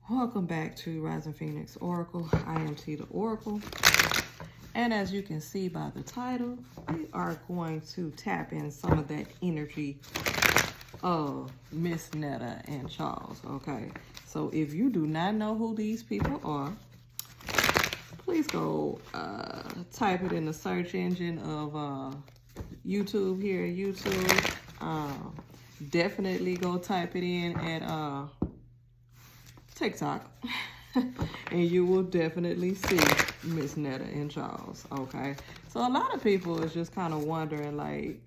Welcome back to Rising Phoenix Oracle. I am T the Oracle. And as you can see by the title, we are going to tap in some of that energy of Miss Netta and Charles, okay? So if you do not know who these people are, please go type it in the search engine of YouTube here at YouTube. Definitely go type it in at TikTok. And you will definitely see Miss Netta and Charles, okay? So a lot of people is just kind of wondering, like,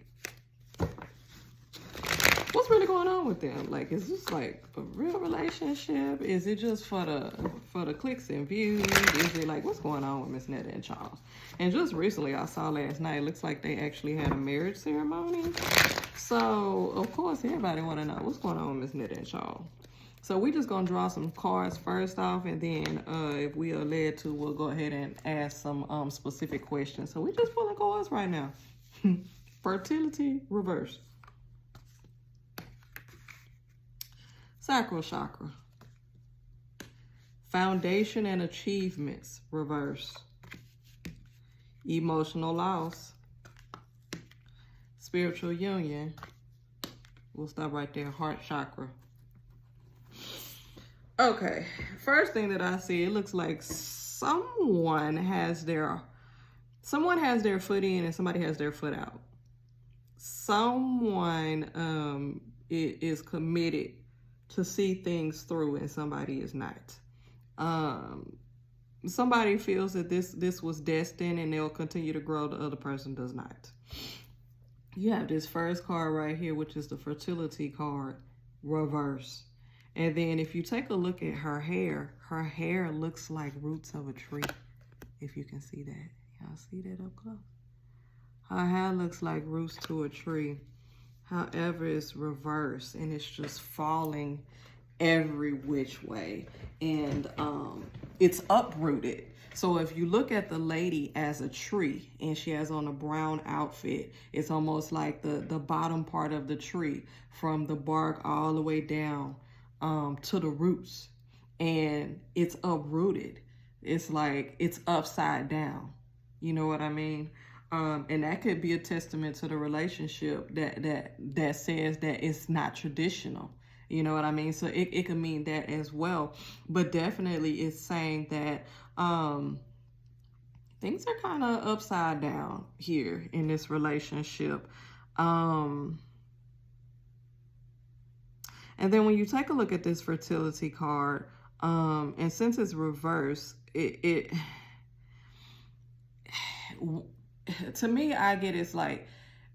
what's really going on with them? Like, is this like a real relationship? Is it just for the clicks and views? Is it like, what's going on with Miss Netta and Charles? And just recently, I saw last night, it looks like they actually had a marriage ceremony. So, of course, everybody want to know what's going on with Miss Netta and Charles. So we just going to draw some cards first off, and then if we are led to, we'll go ahead and ask some specific questions. So we just pulling cards right now. Fertility reverse. Sacral chakra. Foundation and achievements reverse. Emotional loss. Spiritual union. We'll stop right there. Heart chakra. Okay, first thing that I see, it looks like someone has their foot in and somebody has their foot out. Someone is committed to see things through and somebody is not. Somebody feels that this was destined and they'll continue to grow, the other person does not. You have this first card right here, which is the fertility card, reverse. And then if you take a look at her hair looks like roots of a tree, if you can see that. Y'all see that up close? Her hair looks like roots to a tree. However, it's reversed and it's just falling every which way. And it's uprooted. So if you look at the lady as a tree and she has on a brown outfit, it's almost like the bottom part of the tree from the bark all the way down to the roots, and it's uprooted. It's like it's upside down. You know what I mean? And that could be a testament to the relationship that says that it's not traditional. You know what I mean? So it could mean that as well. But definitely it's saying that things are kind of upside down here in this relationship. And then when you take a look at this fertility card, and since it's reversed, to me, I get it's like,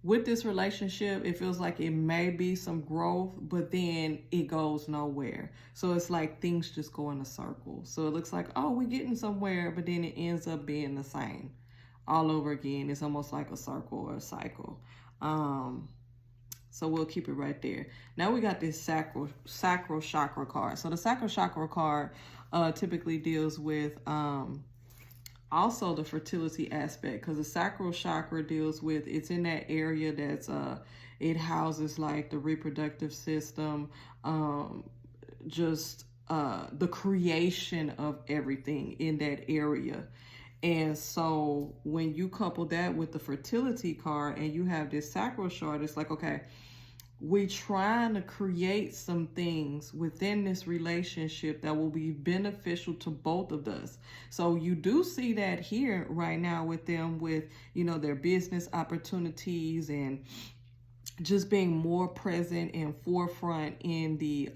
with this relationship, it feels like it may be some growth, but then it goes nowhere. So it's like things just go in a circle. So it looks like, oh, we're getting somewhere, but then it ends up being the same all over again. It's almost like a circle or a cycle. So we'll keep it right there. Now we got this sacral chakra card. So the sacral chakra card typically deals with also the fertility aspect, because the sacral chakra deals with, it's in that area that's it houses like the reproductive system, just the creation of everything in that area. And so when you couple that with the fertility card and you have this sacral chart, it's like, okay, we're trying to create some things within this relationship that will be beneficial to both of us. So you do see that here right now with them, with, you know, their business opportunities and just being more present and forefront in the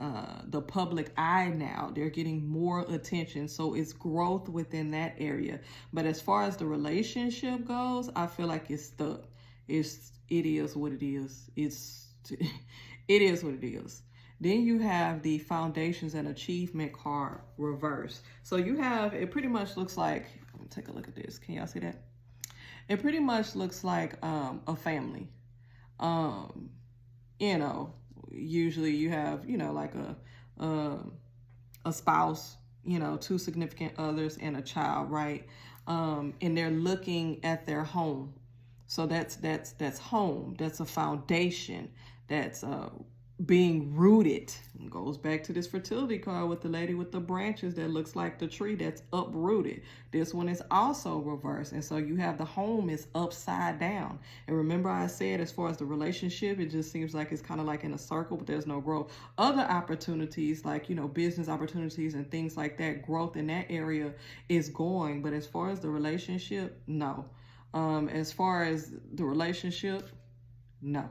public eye now. They're getting more attention. So it's growth within that area. But as far as the relationship goes, I feel like it's stuck. It is what it is. It is what it is. Then you have the foundations and achievement card reverse. So you have, it pretty much looks like, let me take a look at this. Can y'all see that? It pretty much looks like a family. You know, usually you have, you know, like a spouse, you know, two significant others and a child, right? And they're looking at their home. So that's home. That's a foundation. That's being rooted. It goes back to this fertility card with the lady with the branches that looks like the tree that's uprooted. This one is also reversed. And so you have the home is upside down. And remember I said as far as the relationship, it just seems like it's kind of like in a circle, but there's no growth. Other opportunities like, you know, business opportunities and things like that, growth in that area is going. But as far as the relationship, no. As far as the relationship, no.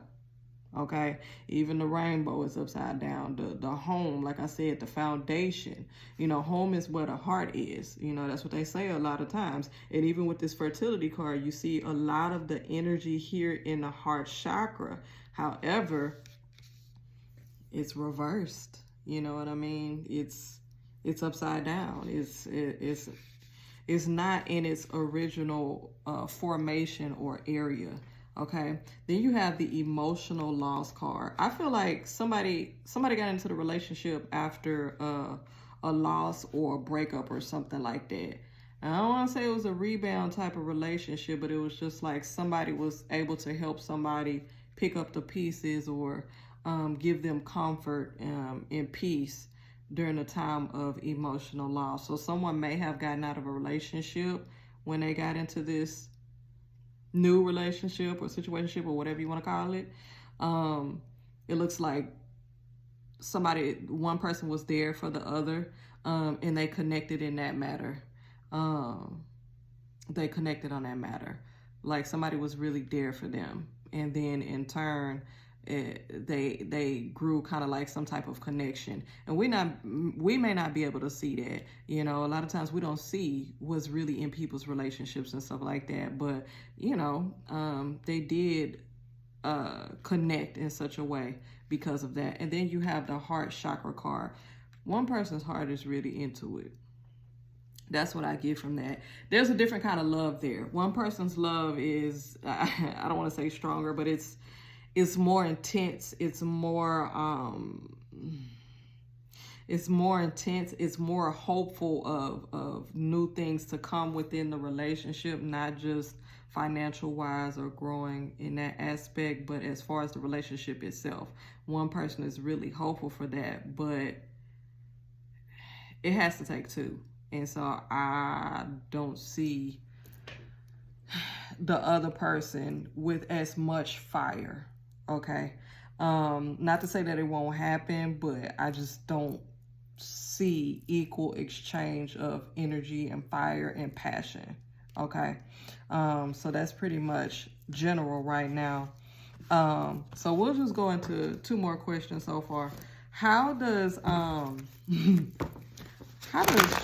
Okay, even the rainbow is upside down. The home, like I said, the foundation, you know, home is where the heart is. You know, that's what they say a lot of times. And even with this fertility card, you see a lot of the energy here in the heart chakra. However, it's reversed. You know what I mean? It's upside down. It's not in its original formation or area. Okay, then you have the emotional loss card. I feel like somebody got into the relationship after a loss or a breakup or something like that. And I don't want to say it was a rebound type of relationship, but it was just like somebody was able to help somebody pick up the pieces or give them comfort and peace during a time of emotional loss. So someone may have gotten out of a relationship when they got into this new relationship or situationship or whatever you want to call it. It looks like one person was there for the other, and they connected in that matter. They connected on that matter. Like somebody was really there for them. And then in turn, they grew kind of like some type of connection. And we may not be able to see that. You know, a lot of times we don't see what's really in people's relationships and stuff like that. But, you know, they did connect in such a way because of that. And then you have the heart chakra card. One person's heart is really into it. That's what I get from that. There's a different kind of love there. One person's love is, I don't want to say stronger, but it's more intense. It's more intense. It's more hopeful of new things to come within the relationship, not just financial wise or growing in that aspect, but as far as the relationship itself. One person is really hopeful for that, but it has to take two. And so I don't see the other person with as much fire. Okay. Not to say that it won't happen, but I just don't see equal exchange of energy and fire and passion. Okay. So that's pretty much general right now. So we'll just go into 2 more questions so far. How does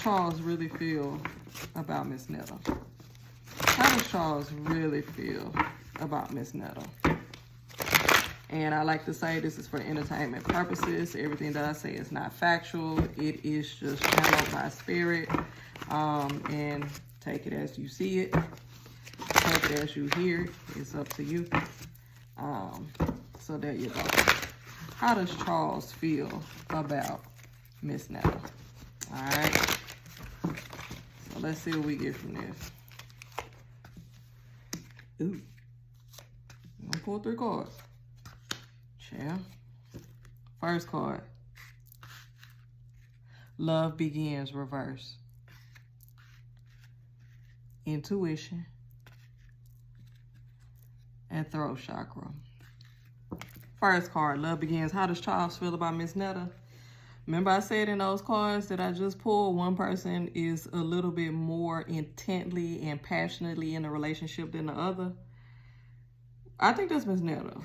Charles really feel about Miss Netta? How does Charles really feel about Miss Netta? And I like to say this is for entertainment purposes. Everything that I say is not factual. It is just channeled by spirit. And take it as you see it. Take it as you hear it. It's up to you. So there you go. How does Charles feel about Miss Netta? All right. So let's see what we get from this. Ooh. I'm gonna pull 3 cards. Yeah. First card. Love begins reverse. Intuition. And throat chakra. First card, love begins. How does Charles feel about Miss Netta? Remember I said in those cards that I just pulled, one person is a little bit more intently and passionately in a relationship than the other. I think that's Miss Netta.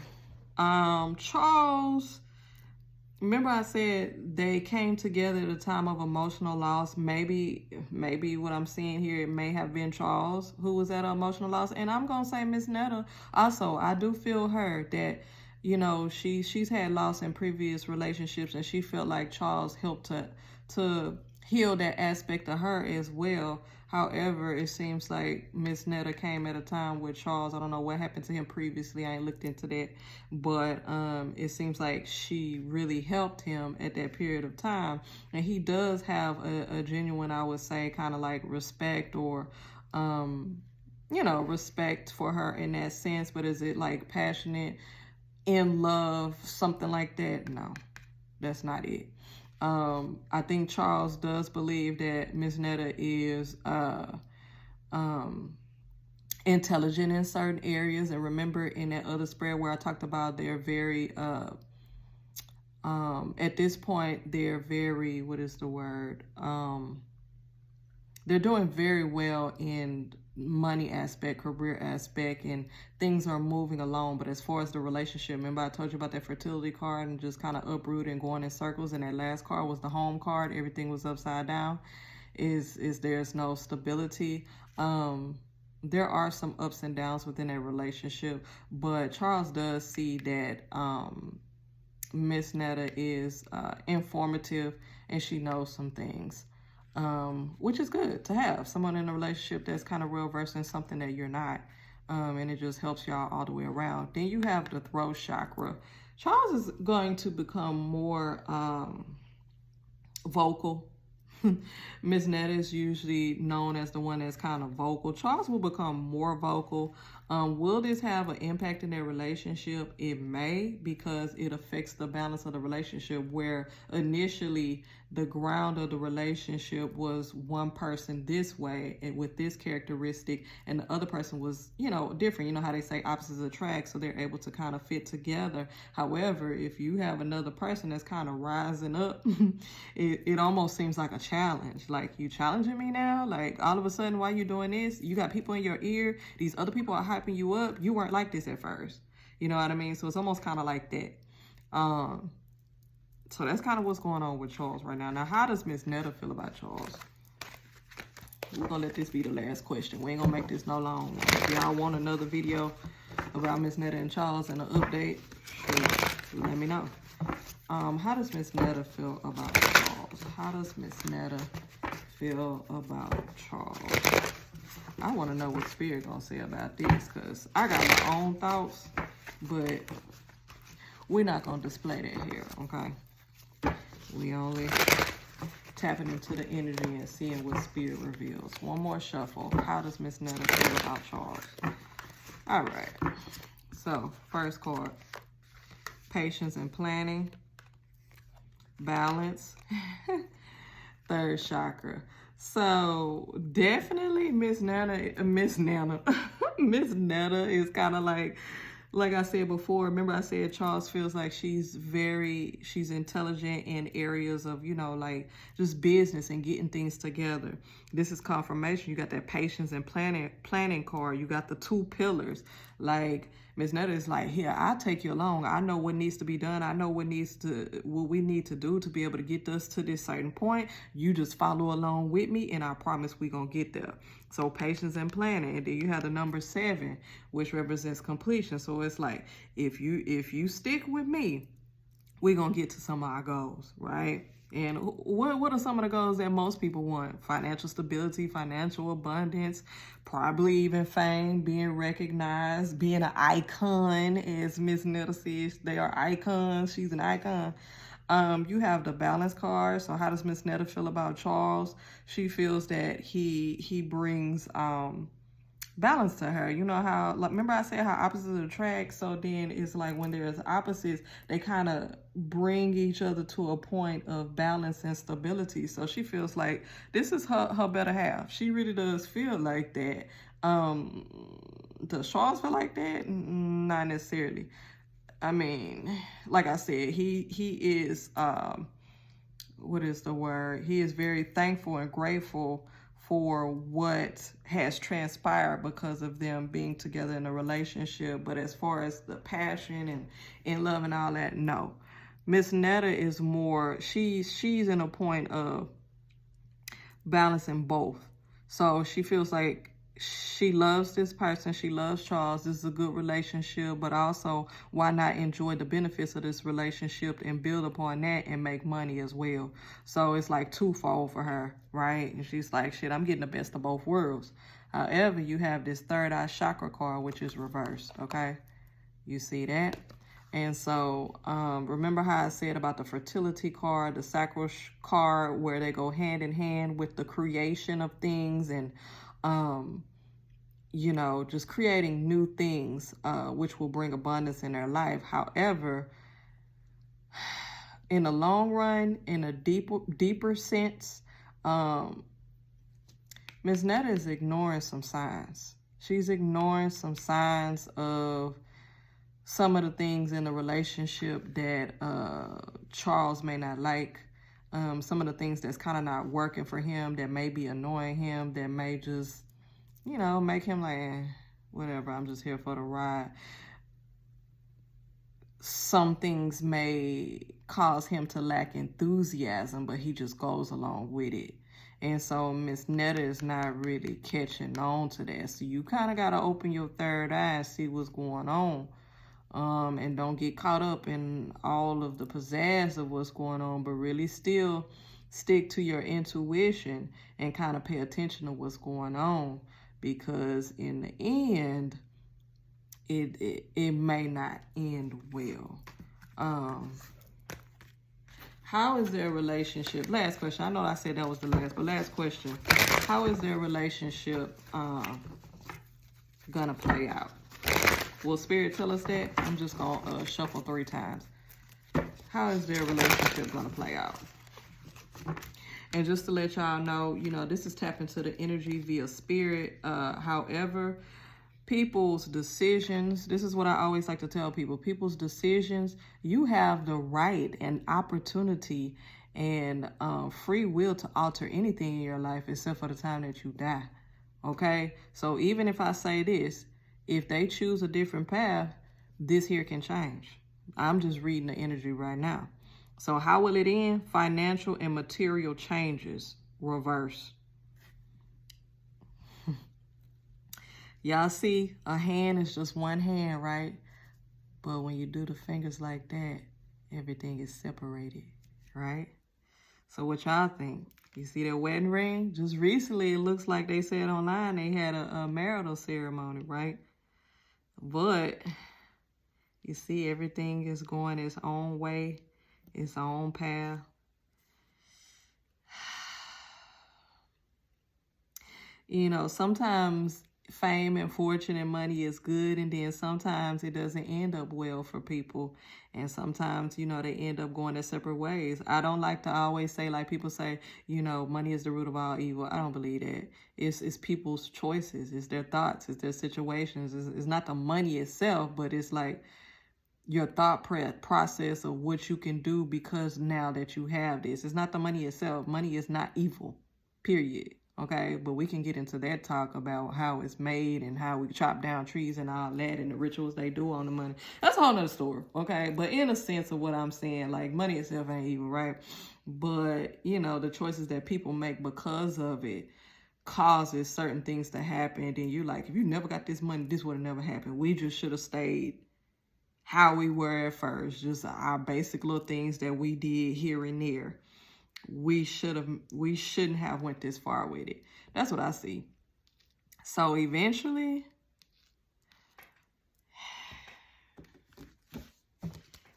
Charles, remember I said they came together at a time of emotional loss. Maybe what I'm seeing here, it may have been Charles who was at an emotional loss. And I'm going to say Miss Netta. Also, I do feel her that, you know, she's had loss in previous relationships, and she felt like Charles helped to heal that aspect of her as well. However, it seems like Miss Netta came at a time with Charles. I don't know what happened to him previously. I ain't looked into that. But it seems like she really helped him at that period of time. And he does have a genuine, I would say, kind of like respect or, you know, respect for her in that sense. But is it like passionate in love, something like that. No, that's not it. I think Charles does believe that Miss Netta is intelligent in certain areas. And remember in that other spread where I talked about they're very at this point they're very, what is the word, they're doing very well in money aspect, career aspect, and things are moving along. But as far as the relationship, remember I told you about that fertility card and just kind of uprooting and going in circles, and that last card was the home card. Everything was upside down. Is there's no stability. There are some ups and downs within that relationship, but Charles does see that Miss Netta is informative and she knows some things. Which is good to have someone in a relationship that's kind of real versed in something that you're not. And it just helps y'all all the way around. Then you have the throat chakra. Charles is going to become more vocal. Miss Netta is usually known as the one that's kind of vocal. Charles will become more vocal. Will this have an impact in their relationship? It may, because it affects the balance of the relationship, where initially the ground of the relationship was one person this way and with this characteristic, and the other person was, you know, different. You know how they say opposites attract, so they're able to kind of fit together. However, if you have another person that's kind of rising up, it almost seems like a challenge. Like, you challenging me now? Like, all of a sudden, why you doing this? You got people in your ear. These other people are hyping you up. You weren't like this at first. You know what I mean? So it's almost kind of like that. So that's kind of what's going on with Charles right now. Now, how does Miss Netta feel about Charles? We're going to let this be the last question. We ain't going to make this no long one. If y'all want another video about Miss Netta and Charles and an update, sure, let me know. How does Miss Netta feel about Charles? How does Miss Netta feel about Charles? I want to know what Spirit going to say about this, because I got my own thoughts, but we're not going to display that here, okay? We only tapping into the energy and seeing what Spirit reveals. One more shuffle. How does Miss Netta feel about Charles? All right. So, first card. Patience and planning. Balance. Third chakra. So, definitely Miss Netta is kind of like I said before. Remember I said Charles feels like she's intelligent in areas of, you know, like just business and getting things together. This is confirmation. You got that patience and planning card. You got the two pillars. Like, Miss Netta is like, here, I'll take you along. I know what needs to be done. I know what we need to do to be able to get us to this certain point. You just follow along with me, and I promise we're going to get there. So patience and planning. And then you have the number 7, which represents completion. So it's like, if you stick with me, we're going to get to some of our goals, right? And what are some of the goals that most people want? Financial stability, financial abundance, probably even fame, being recognized, being an icon, as Miss Netta says. They are icons. She's an icon. You have the balance card. So how does Miss Netta feel about Charles? She feels that he brings balance to her. You know how, like, remember I said how opposites attract? So then it's like when there's opposites, they kind of bring each other to a point of balance and stability. So she feels like this is her better half. She really does feel like that. Does Charles feel like that? Not necessarily. I mean, like I said, he is, what is the word? He is very thankful and grateful for what has transpired because of them being together in a relationship. But as far as the passion and in love and all that, no. Miss Netta is more, she's in a point of balancing both. So she feels like she loves this person. She loves Charles. This is a good relationship, but also why not enjoy the benefits of this relationship and build upon that and make money as well? So it's like twofold for her, right? And she's like, shit, I'm getting the best of both worlds. However, you have this third eye chakra card, which is reversed, okay? You see that? And so remember how I said about the fertility card, the sacral card, where they go hand in hand with the creation of things and you know, just creating new things, which will bring abundance in their life. However, in the long run, in a deeper sense, Miss Netta is ignoring some signs. She's ignoring some signs of some of the things in the relationship that Charles may not like. Some of the things that's kind of not working for him, that may be annoying him, that may just, you know, make him like, whatever, I'm just here for the ride. Some things may cause him to lack enthusiasm, but he just goes along with it. And so Miss Netta is not really catching on to that. So you kind of got to open your third eye and see what's going on. And don't get caught up in all of the pizzazz of what's going on, but really still stick to your intuition and kind of pay attention to what's going on. Because in the end, it may not end well. How is their relationship? Last question. I know I said that was the last, but last question. How is their relationship gonna play out? Will Spirit tell us that? I'm just gonna shuffle 3 times. How is their relationship gonna play out? And just to let y'all know, you know, this is tapping into the energy via Spirit. However, people's decisions, this is what I always like to tell people, people's decisions, you have the right and opportunity and free will to alter anything in your life except for the time that you die, okay? So even if I say this, if they choose a different path, this here can change. I'm just reading the energy right now. So how will it end? Financial and material changes, reverse. Y'all see, a hand is just one hand, right? But when you do the fingers like that, everything is separated, right? So what y'all think? You see that wedding ring? Just recently, it looks like they said online they had a marital ceremony, right? But you see, everything is going its own way, its own path. You know, sometimes fame and fortune and money is good, and then sometimes it doesn't end up well for people, and sometimes, you know, they end up going their separate ways. I don't like to always say, like people say, you know, money is the root of all evil. I don't believe that. It's people's choices, it's their thoughts, it's their situations. It's not the money itself, but it's like your thought process of what you can do because now that you have this. It's not the money itself. Money is not evil, period. Okay, but we can get into that talk about how it's made and how we chop down trees and all that and the rituals they do on the money. That's a whole nother story, okay? But in a sense of what I'm saying, like, money itself ain't evil, right? But, you know, the choices that people make because of it causes certain things to happen. And then you're like, if you never got this money, this would have never happened. We just should have stayed how we were at first, just our basic little things that we did here and there. We shouldn't have went this far with it. That's what I see. So eventually,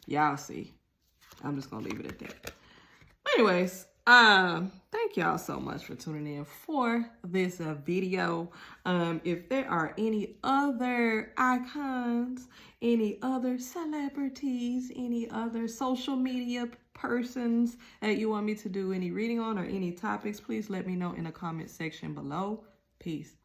y'all see. I'm just gonna leave it at that. Anyways, thank y'all so much for tuning in for this video. If there are any other icons, any other celebrities, any other social media persons that you want me to do any reading on or any topics, please let me know in the comment section below. Peace.